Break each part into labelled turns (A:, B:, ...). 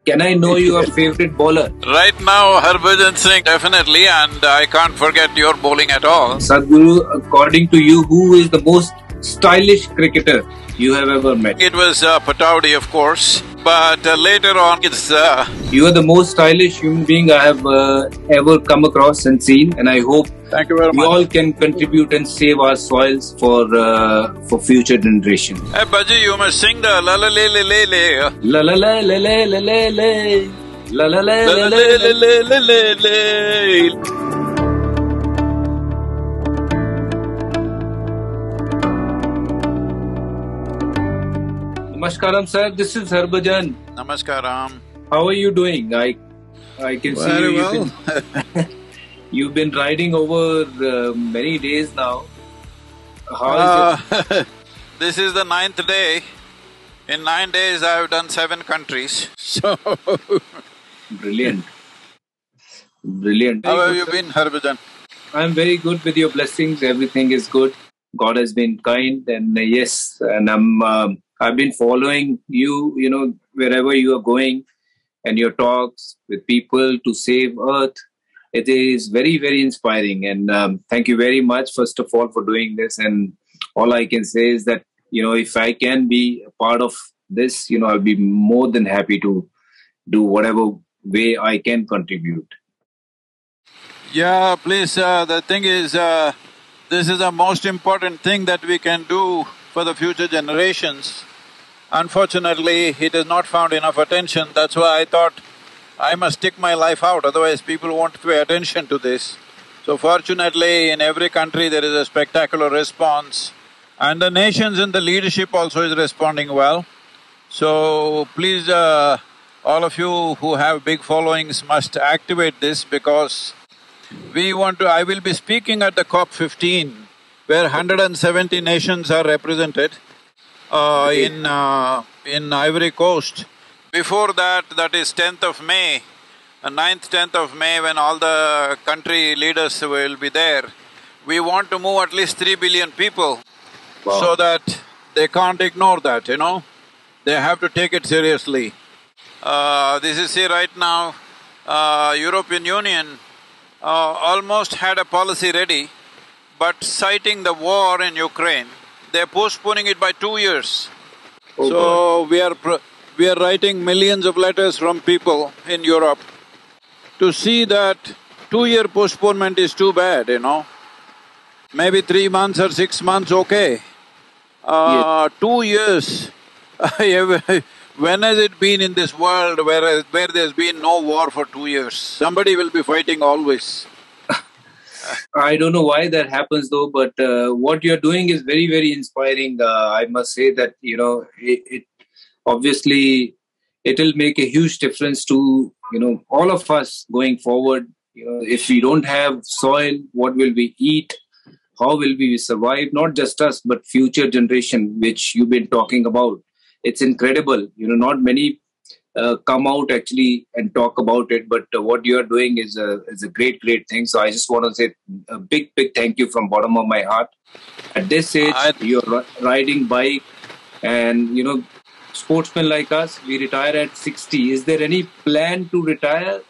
A: Can I know your favorite bowler?
B: Right now, Harbhajan Singh, definitely, and I can't forget your bowling at all.
A: Sadhguru, according to you, who is the most stylish cricketer you have ever met?
B: It was Pataudi, of course, but later on it's…
A: You are the most stylish human being I have ever come across and seen, and I hope
B: Thank you very
A: we
B: much.
A: all can contribute and save our soils for future generation.
B: Hey, Baji, you must sing the la la le le le le.
A: La la la la la la la la la la la
B: La
A: la
B: la le
A: la.
B: le le le le.
A: Namaskaram, sir. This is Harbhajan.
B: Namaskaram.
A: How are you doing? I can see
B: Very
A: you.
B: well.
A: You've been riding over many days now. How is it?
B: This is the 9th day. In 9 days, I have done 7 countries. So,
A: Brilliant. Brilliant.
B: how have you been, Harbhajan?
A: I'm very good with your blessings. Everything is good. God has been kind, and yes, and I've been following you. You know, wherever you are going, and your talks with people to save Earth. It is very, very inspiring, and thank you very much, first of all, for doing this. And all I can say is that, you know, if I can be a part of this, you know, I'll be more than happy to do whatever way I can contribute.
B: Yeah, please, the thing is, this is the most important thing that we can do for the future generations. Unfortunately, it has not found enough attention. That's why I thought I must stick my life out, otherwise people won't pay attention to this. So fortunately, in every country there is a spectacular response, and the nations and the leadership also is responding well. So please, all of you who have big followings must activate this, because we want to… I will be speaking at the COP15, where 170 nations are represented in Ivory Coast. Before that, that is 10th of May, 9th, 10th of May, when all the country leaders will be there, we want to move at least 3 billion people.
A: Wow.
B: So that they can't ignore that, you know. They have to take it seriously. This is… see, right now, European Union almost had a policy ready, but citing the war in Ukraine, they're postponing it by 2 years.
A: Oh,
B: So we are writing millions of letters from people in Europe to see that 2-year postponement is too bad, you know. Maybe 3 months or 6 months, okay.
A: Yes.
B: 2 years, when has it been in this world where there's been no war for 2 years? Somebody will be fighting always.
A: I don't know why that happens though, but what you're doing is very, very inspiring. I must say that, you know, it obviously it'll make a huge difference to, you know, all of us going forward. You know, if we don't have soil, what will we eat? How will we survive? Not just us, but future generation, which you've been talking about. It's incredible. You know, not many come out actually and talk about it, but what you are doing is a great, great thing. So I just want to say a big, big thank you from bottom of my heart. At this age, you're riding bike, and, you know, sportsmen like us, we retire at 60. Is there any plan to retire?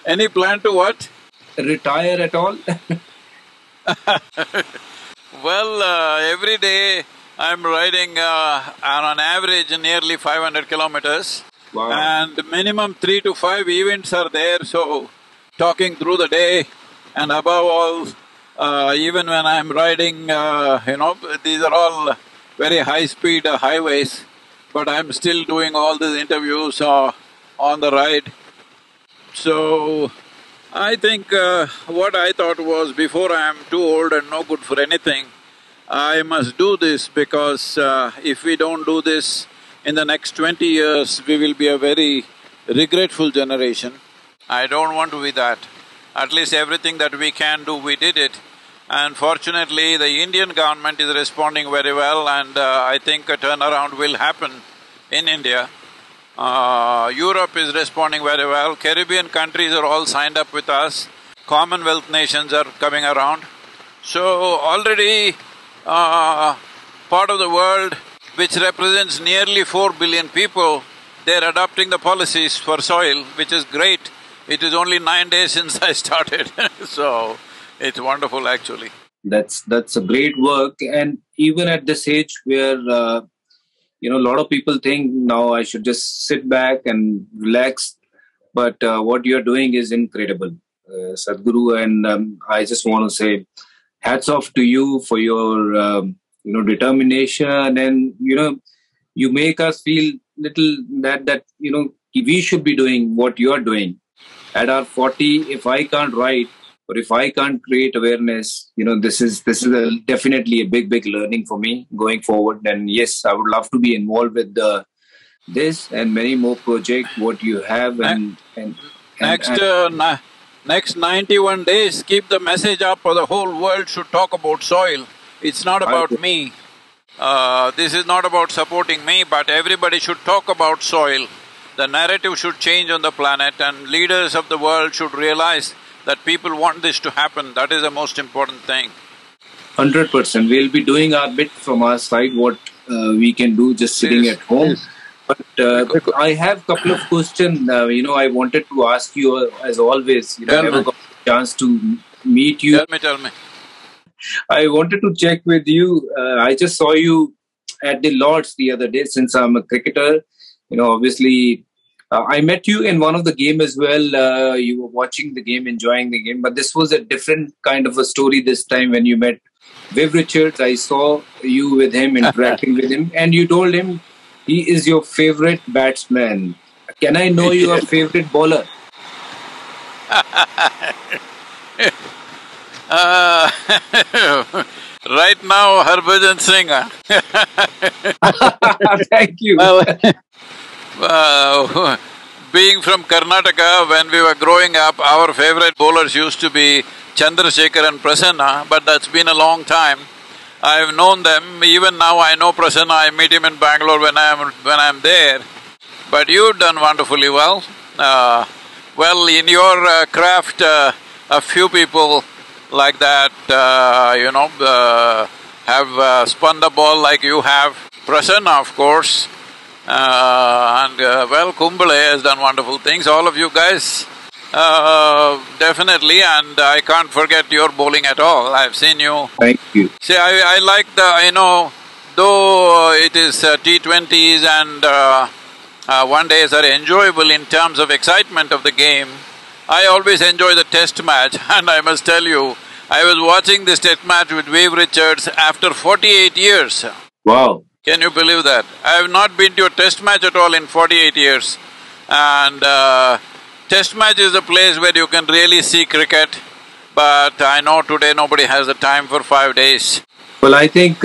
B: Any plan to what?
A: Retire at all?
B: Well, every day I'm riding on an average nearly 500 kilometers.
A: Wow.
B: And minimum 3 to 5 events are there, so talking through the day, and above all, even when I'm riding, you know, these are all very high-speed highways, but I'm still doing all these interviews on the ride. So, I think what I thought was, before I am too old and no good for anything, I must do this, because if we don't do this, in the next 20 years, we will be a very regretful generation. I don't want to be that. At least everything that we can do, we did it. And fortunately, the Indian government is responding very well, and I think a turnaround will happen in India. Europe is responding very well, Caribbean countries are all signed up with us, Commonwealth nations are coming around. So already part of the world which represents nearly 4 billion people they're adopting the policies for soil, which is great. It is only 9 days since I started so it's wonderful actually.
A: That's a great work, and even at this age where a lot of people think now I should just sit back and relax, but what you're doing is incredible, Sadhguru, and I just want to say hats off to you for your determination, and you make us feel little that we should be doing what you're doing. At our 40, if I can't write or if I can't create awareness, definitely a big learning for me going forward. And yes, I would love to be involved with this and many more projects what you have,
B: Next 91 days, keep the message up, or the whole world should talk about soil. It's not about me. This is not about supporting me, but everybody should talk about soil. The narrative should change on the planet, and leaders of the world should realize that people want this to happen. That is the most important thing.
A: 100%. We'll be doing our bit from our side, what we can do just sitting at home. But I have a couple of questions, I wanted to ask you as always. I never got a chance to meet you.
B: Tell me.
A: I wanted to check with you. I just saw you at the Lords the other day. Since I'm a cricketer, obviously, I met you in one of the game as well. You were watching the game, enjoying the game. But this was a different kind of a story this time when you met Viv Richards. I saw you with him, interacting with him. And you told him he is your favorite batsman. Can I know your favorite bowler?
B: Right now, Harbhajan Singh.
A: Thank you.
B: Being from Karnataka, when we were growing up, our favorite bowlers used to be Chandrasekhar and Prasanna, but that's been a long time. I've known them. Even now I know Prasanna, I meet him in Bangalore when I'm there. But you've done wonderfully well. Well, in your craft, a few people like that, have spun the ball like you have. Prasanna, of course, well, Kumble has done wonderful things. All of you guys, definitely, and I can't forget your bowling at all. I've seen you.
A: Thank you.
B: See, I like though it is T20s and one days are enjoyable in terms of excitement of the game, I always enjoy the test match, and I must tell you, I was watching this test match with Viv Richards after 48 years.
A: Wow.
B: Can you believe that? I have not been to a test match at all in 48 years. And test match is the place where you can really see cricket, but I know today nobody has the time for 5 days.
A: Well, I think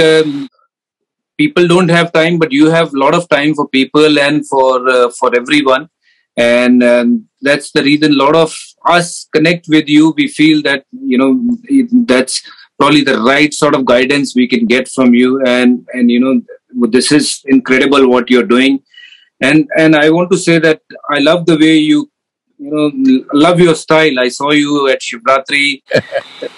A: people don't have time, but you have a lot of time for people and for everyone. And that's the reason a lot of us connect with you. We feel that, that's probably the right sort of guidance we can get from you. And this is incredible what you're doing. And I want to say that I love the way you love your style. I saw you at Shivratri,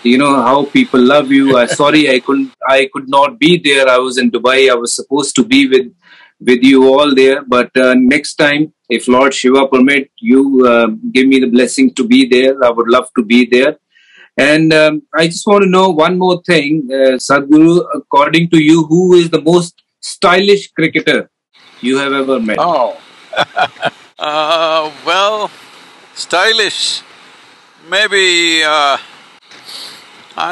A: how people love you. Sorry, I could not be there. I was in Dubai. I was supposed to be with you all there. But next time, if Lord Shiva permit, you give me the blessing to be there. I would love to be there. And I just want to know one more thing, Sadhguru, according to you, who is the most stylish cricketer you have ever met?
B: Oh, well, stylish, maybe I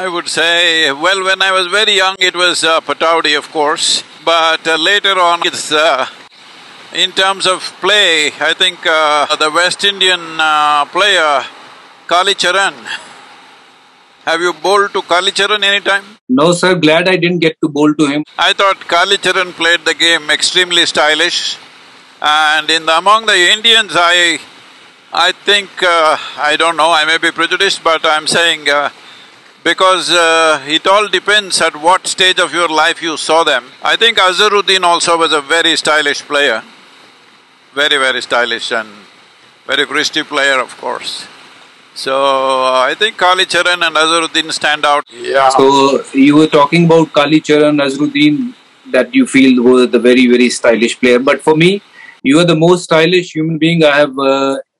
B: would say, well, when I was very young it was Pataudi, of course, but later on it's… in terms of play, I think the West Indian player, Kali Charan. Have you bowled to Kali Charan anytime?
A: No, sir. Glad I didn't get to bowl to him.
B: I thought Kali Charan played the game extremely stylish, and among the Indians, I think, I don't know, I may be prejudiced, but I'm saying because it all depends at what stage of your life you saw them. I think Azharuddin also was a very stylish player, very stylish and very Christy player, of course. So, I think Kali Charan and Azharuddin stand out.
A: Yeah. So, you were talking about Kali Charan, Azharuddin, that you feel were the very stylish player. But for me, You are the most stylish human being I have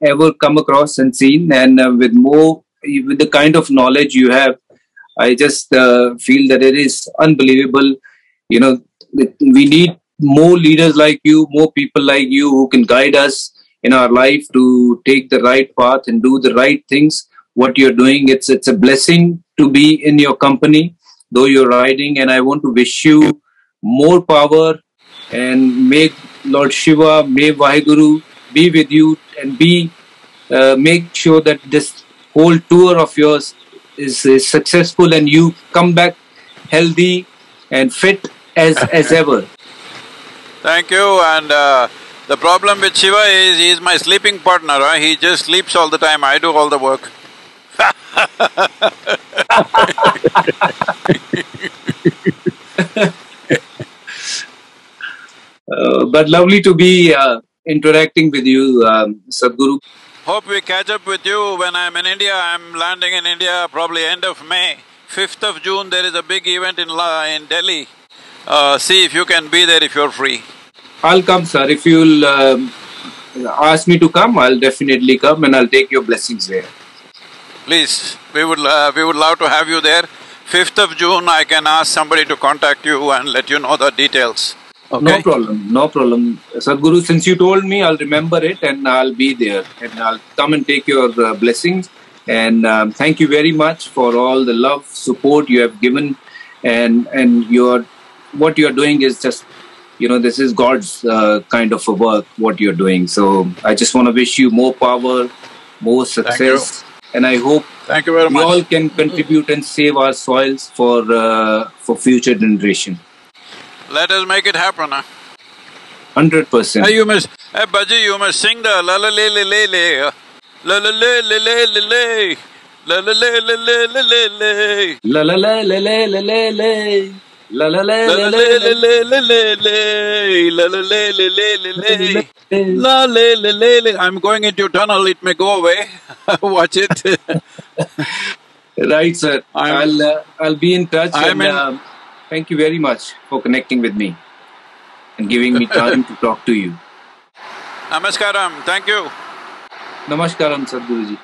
A: ever come across and seen, and with the kind of knowledge you have, I just feel that it is unbelievable. You know, we need more leaders like you, more people like you who can guide us in our life to take the right path and do the right things. What you're doing, it's a blessing to be in your company, though you're riding. And I want to wish you more power, and may Lord Shiva, may Vaheguru be with you, and make sure that this whole tour of yours is successful and you come back healthy and fit as ever.
B: Thank you. And the problem with Shiva is he's my sleeping partner. He just sleeps all the time. I do all the work.
A: But lovely to be interacting with you, Sadhguru.
B: Hope we catch up with you when I'm in India. I'm landing in India probably end of May. 5th of June there is a big event in Delhi. See if you can be there if you're free.
A: I'll come, sir. If you'll ask me to come, I'll definitely come and I'll take your blessings there.
B: Please, we would love to have you there. 5th of June I can ask somebody to contact you and let you know the details. Okay?
A: No problem, no problem. Sadhguru, since you told me, I'll remember it and I'll be there and I'll come and take your blessings. And thank you very much for all the love, support you have given, and what you're doing is just, this is God's kind of a work, what you're doing. So I just want to wish you more power, more success. And I hope
B: thank you very much.
A: We all can contribute and save our soils for future generation.
B: Let us make it happen,
A: 100%.
B: Hey, Baji, you must sing the la la le le le le, la la le le le le le, la la le le le le le le,
A: la la le le le le le le, la la le le
B: le le le le le, la la le le le le le, la le le le le. I'm going into tunnel. It may go away. Watch it.
A: Right, sir. I'll be in touch. Thank you very much for connecting with me and giving me time to talk to you.
B: Namaskaram. Thank you.
A: Namaskaram, Sadhguruji.